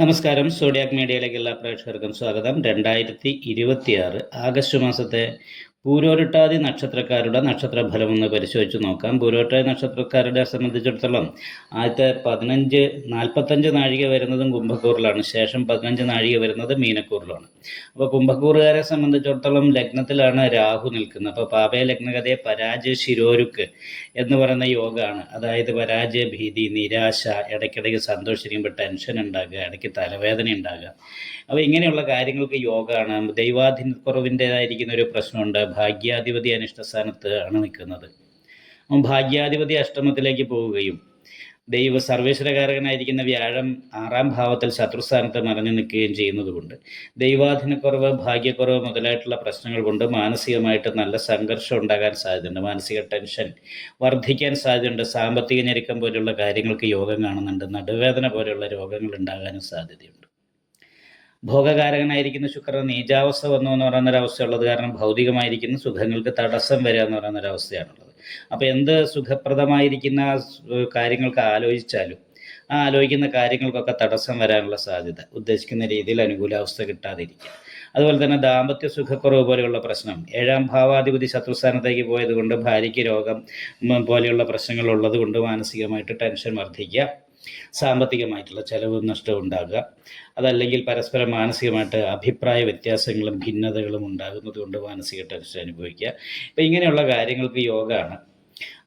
നമസ്കാരം. സോഡിയാക് മീഡിയയിലേക്ക് എല്ലാ പ്രേക്ഷകർക്കും സ്വാഗതം. 2026 ആഗസ്റ്റ് മാസത്തെ പൂരോരുട്ടാതി നക്ഷത്രക്കാരുടെ നക്ഷത്രഫലം ഒന്ന് പരിശോധിച്ച് നോക്കാം. പൂരോരുട്ടാതി നക്ഷത്രക്കാരുടെ സംബന്ധിച്ചിടത്തോളം ആദ്യത്തെ 45 നാഴിക വരുന്നതും കുംഭക്കൂറിലാണ്. ശേഷം 15 നാഴിക വരുന്നത് മീനക്കൂറിലാണ്. അപ്പോൾ കുംഭക്കൂറുകാരെ സംബന്ധിച്ചിടത്തോളം ലഗ്നത്തിലാണ് രാഹു നിൽക്കുന്നത്. അപ്പോൾ പാപയ ലഗ്നഗതയെ പരാജയ ശിരോരുക്ക് എന്ന് പറയുന്ന യോഗമാണ്. അതായത് പരാജയ ഭീതി, നിരാശ, ഇടയ്ക്കിടയ്ക്ക് സന്തോഷിക്കുമ്പോൾ ടെൻഷൻ ഉണ്ടാകുക, ഇടയ്ക്ക് തലവേദന ഉണ്ടാകുക. അപ്പോൾ ഇങ്ങനെയുള്ള കാര്യങ്ങൾക്ക് യോഗമാണ്. ദൈവാധീനക്കുറവിൻ്റേതായിരിക്കുന്ന ഒരു പ്രശ്നമുണ്ട്. ഭാഗ്യാധിപതി അനിഷ്ടസ്ഥാനത്ത് ആണ് നിൽക്കുന്നത്. ഭാഗ്യാധിപതി അഷ്ടമത്തിലേക്ക് പോവുകയും സർവേശ്വരകാരകനായിരിക്കുന്ന വ്യാഴം 6ാം ഭാവത്തിൽ ശത്രുസ്ഥാനത്ത് മറഞ്ഞു നിൽക്കുകയും ചെയ്യുന്നതുകൊണ്ട് ദൈവാധീനക്കുറവ്, ഭാഗ്യക്കുറവ് മുതലായിട്ടുള്ള പ്രശ്നങ്ങൾ കൊണ്ട് മാനസികമായിട്ട് നല്ല സംഘർഷം ഉണ്ടാകാൻ സാധ്യതയുണ്ട്. മാനസിക ടെൻഷൻ വർദ്ധിക്കാൻ സാധ്യതയുണ്ട്. സാമ്പത്തിക ഞെരുക്കം പോലെയുള്ള കാര്യങ്ങൾക്ക് യോഗം കാണുന്നുണ്ട്. നടുവേദന പോലെയുള്ള രോഗങ്ങൾ ഉണ്ടാകാനും സാധ്യതയുണ്ട്. ഭോഗകാരകനായിരിക്കുന്ന ശുക്രൻ നീചാവസ്ഥ വന്നു എന്ന് പറയുന്നൊരവസ്ഥ ഉള്ളത് കാരണം ഭൗതികമായിരിക്കുന്ന സുഖങ്ങൾക്ക് തടസ്സം വരിക എന്ന് പറയുന്നൊരവസ്ഥയാണുള്ളത്. അപ്പോൾ എന്ത് സുഖപ്രദമായിരിക്കുന്ന കാര്യങ്ങൾക്ക് ആലോചിച്ചാലും ആ ആലോചിക്കുന്ന കാര്യങ്ങൾക്കൊക്കെ തടസ്സം വരാനുള്ള സാധ്യത, ഉദ്ദേശിക്കുന്ന രീതിയിൽ അനുകൂലാവസ്ഥ കിട്ടാതിരിക്കുക. അതുപോലെ തന്നെ ദാമ്പത്യ സുഖക്കുറവ് പോലെയുള്ള പ്രശ്നം, 7ാം ഭാവാധിപതി ശത്രുസ്ഥാനത്തേക്ക് പോയത് കൊണ്ട് ഭാര്യയ്ക്ക് രോഗം പോലെയുള്ള പ്രശ്നങ്ങൾ ഉള്ളത് കൊണ്ട് മാനസികമായിട്ട് ടെൻഷൻ വർദ്ധിക്കുക, സാമ്പത്തികമായിട്ടുള്ള ചെലവ് നഷ്ടം ഉണ്ടാകുക, അതല്ലെങ്കിൽ പരസ്പരം മാനസികമായിട്ട് അഭിപ്രായ വ്യത്യാസങ്ങളും ഭിന്നതകളും ഉണ്ടാകുന്നത് കൊണ്ട് മാനസിക ടെൻഷൻ അനുഭവിക്കുക. ഇപ്പം ഇങ്ങനെയുള്ള കാര്യങ്ങൾക്ക് യോഗമാണ്.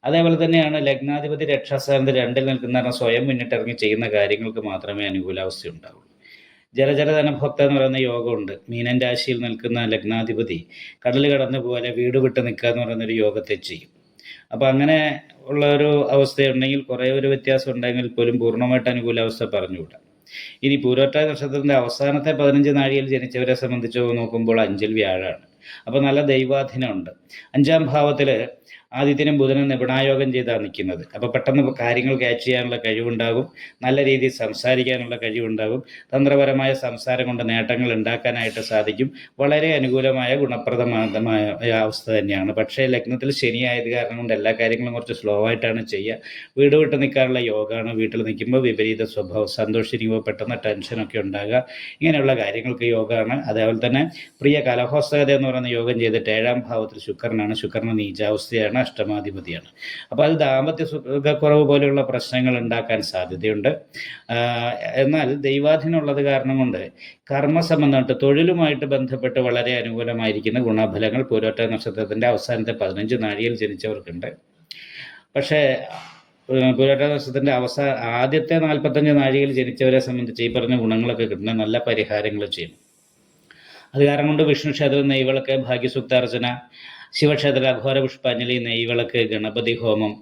അതേപോലെ തന്നെയാണ് ലഗ്നാധിപതി രക്ഷാസ്ഥാനത്ത് 2ൽ നിൽക്കുന്ന സ്വയം മുന്നിട്ടിറങ്ങി ചെയ്യുന്ന കാര്യങ്ങൾക്ക് മാത്രമേ അനുകൂലാവസ്ഥ ഉണ്ടാവുള്ളൂ. ജലജല ധനഭോക്ത എന്ന് പറയുന്ന യോഗമുണ്ട്. മീനൻ രാശിയിൽ നിൽക്കുന്ന ലഗ്നാധിപതി കടൽ കടന്നു പോലെ വീട് വിട്ട് നിൽക്കുക എന്ന് പറയുന്നൊരു യോഗത്തെ ചെയ്യും. അപ്പോൾ അങ്ങനെ ഉള്ള ഒരു അവസ്ഥയുണ്ടെങ്കിൽ കുറേ ഒരു വ്യത്യാസം ഉണ്ടെങ്കിൽ പോലും പൂർണ്ണമായിട്ട് അനുകൂലാവസ്ഥ പറഞ്ഞുകൂടാ. ഇനി പൂരോരുട്ടാതി നക്ഷത്രത്തിൻ്റെ അവസാനത്തെ 15 നാഴികയിൽ ജനിച്ചവരെ സംബന്ധിച്ച് നോക്കുമ്പോൾ 5ൽ വ്യാഴമാണ്. അപ്പോൾ നല്ല ദൈവാധീനമുണ്ട്. 5ാം ഭാവത്തിൽ ആദിത്യനും ബുധനും നിപുണായോഗം ചെയ്താണ് നിൽക്കുന്നത്. അപ്പോൾ പെട്ടെന്ന് കാര്യങ്ങൾ ക്യാച്ച് ചെയ്യാനുള്ള കഴിവുണ്ടാകും, നല്ല രീതിയിൽ സംസാരിക്കാനുള്ള കഴിവുണ്ടാകും, തന്ത്രപരമായ സംസാരം കൊണ്ട് നേട്ടങ്ങൾ ഉണ്ടാക്കാനായിട്ട് സാധിക്കും. വളരെ അനുകൂലമായ ഗുണപ്രദമായ അവസ്ഥ തന്നെയാണ്. പക്ഷേ ലഗ്നത്തിൽ ശനിയായത് കാരണം കൊണ്ട് എല്ലാ കാര്യങ്ങളും കുറച്ച് സ്ലോ ആയിട്ടാണ് ചെയ്യുക. വീട് വിട്ട് നിൽക്കാനുള്ള യോഗമാണ്. വീട്ടിൽ നിൽക്കുമ്പോൾ വിപരീത സ്വഭാവം, സന്തോഷിക്കുമ്പോൾ പെട്ടെന്ന് ടെൻഷനൊക്കെ ഉണ്ടാകുക, ഇങ്ങനെയുള്ള കാര്യങ്ങൾക്ക് യോഗമാണ്. അതേപോലെ തന്നെ പ്രിയ കലഹോസ്തകത എന്ന് പറയുന്ന യോഗം ചെയ്തിട്ട് 7ാം ഭാവത്തിൽ ശുക്രനാണ്. ശുക്രന് നീചാവസ്ഥയാണ്, അഷ്ടമാധിപതിയാണ്. അപ്പോൾ അത് ദാമ്പത്യ സുഖക്കുറവ് പോലെയുള്ള പ്രശ്നങ്ങൾ ഉണ്ടാക്കാൻ സാധ്യതയുണ്ട്. എന്നാൽ ദൈവാധീനമുള്ളത് കാരണം കൊണ്ട് കർമ്മസംബന്ധമായിട്ട് തൊഴിലുമായിട്ട് ബന്ധപ്പെട്ട് വളരെ അനുകൂലമായിരിക്കുന്ന ഗുണഫലങ്ങൾ പൂരോരുട്ടാതി നക്ഷത്രത്തിൻ്റെ അവസാനത്തെ 15 നാഴികയിൽ ജനിച്ചവർക്കുണ്ട്. പക്ഷേ പൂരോരുട്ടാതി നക്ഷത്രത്തിൻ്റെ ആദ്യത്തെ 45 നാഴികയിൽ ജനിച്ചവരെ സംബന്ധിച്ച് ഈ പറഞ്ഞ ഗുണങ്ങളൊക്കെ കിട്ടുന്ന നല്ല പരിഹാരങ്ങൾ ചെയ്യും. അത് കാരണം കൊണ്ട് വിഷ്ണു ക്ഷേത്രം നെയ്വിളക്ക്, ഭാഗ്യസൂക്താർച്ചന, ശിവക്ഷേത്രത്തിൽ അഘോര പുഷ്പാഞ്ജലി, നെയ്വിളക്ക്, ഗണപതി ഹോമം,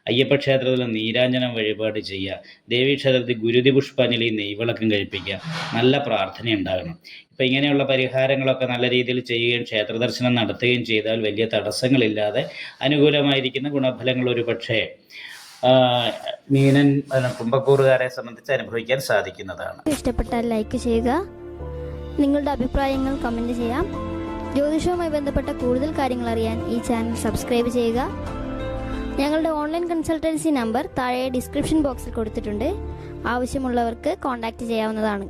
അയ്യപ്പ ക്ഷേത്രത്തിൽ നീരാഞ്ജനം വഴിപാട് ചെയ്യുക, ദേവീക്ഷേത്രത്തിൽ ഗുരുതി പുഷ്പാഞ്ജലി, നെയ്വിളക്കും കഴിപ്പിക്കുക, നല്ല പ്രാർത്ഥന ഉണ്ടാകണം. ഇപ്പം ഇങ്ങനെയുള്ള പരിഹാരങ്ങളൊക്കെ നല്ല രീതിയിൽ ചെയ്യുകയും ക്ഷേത്ര ദർശനം നടത്തുകയും ചെയ്താൽ വലിയ തടസ്സങ്ങളില്ലാതെ അനുകൂലമായിരിക്കുന്ന ഗുണഫലങ്ങൾ ഒരു പക്ഷേ മീനൻ കുംഭക്കൂറുകാരെ സംബന്ധിച്ച് അനുഭവിക്കാൻ സാധിക്കുന്നതാണ്. ഇഷ്ടപ്പെട്ടാൽ ലൈക്ക് ചെയ്യുക, നിങ്ങളുടെ അഭിപ്രായങ്ങൾ കമൻറ്റ് ചെയ്യാം. ജ്യോതിഷവുമായി ബന്ധപ്പെട്ട കൂടുതൽ കാര്യങ്ങൾ അറിയാൻ ഈ ചാനൽ സബ്സ്ക്രൈബ് ചെയ്യുക. ഞങ്ങളുടെ ഓൺലൈൻ കൺസൾട്ടൻസി നമ്പർ താഴെ ഡിസ്ക്രിപ്ഷൻ ബോക്സിൽ കൊടുത്തിട്ടുണ്ട്. ആവശ്യമുള്ളവർക്ക് കോൺടാക്റ്റ് ചെയ്യാവുന്നതാണ്.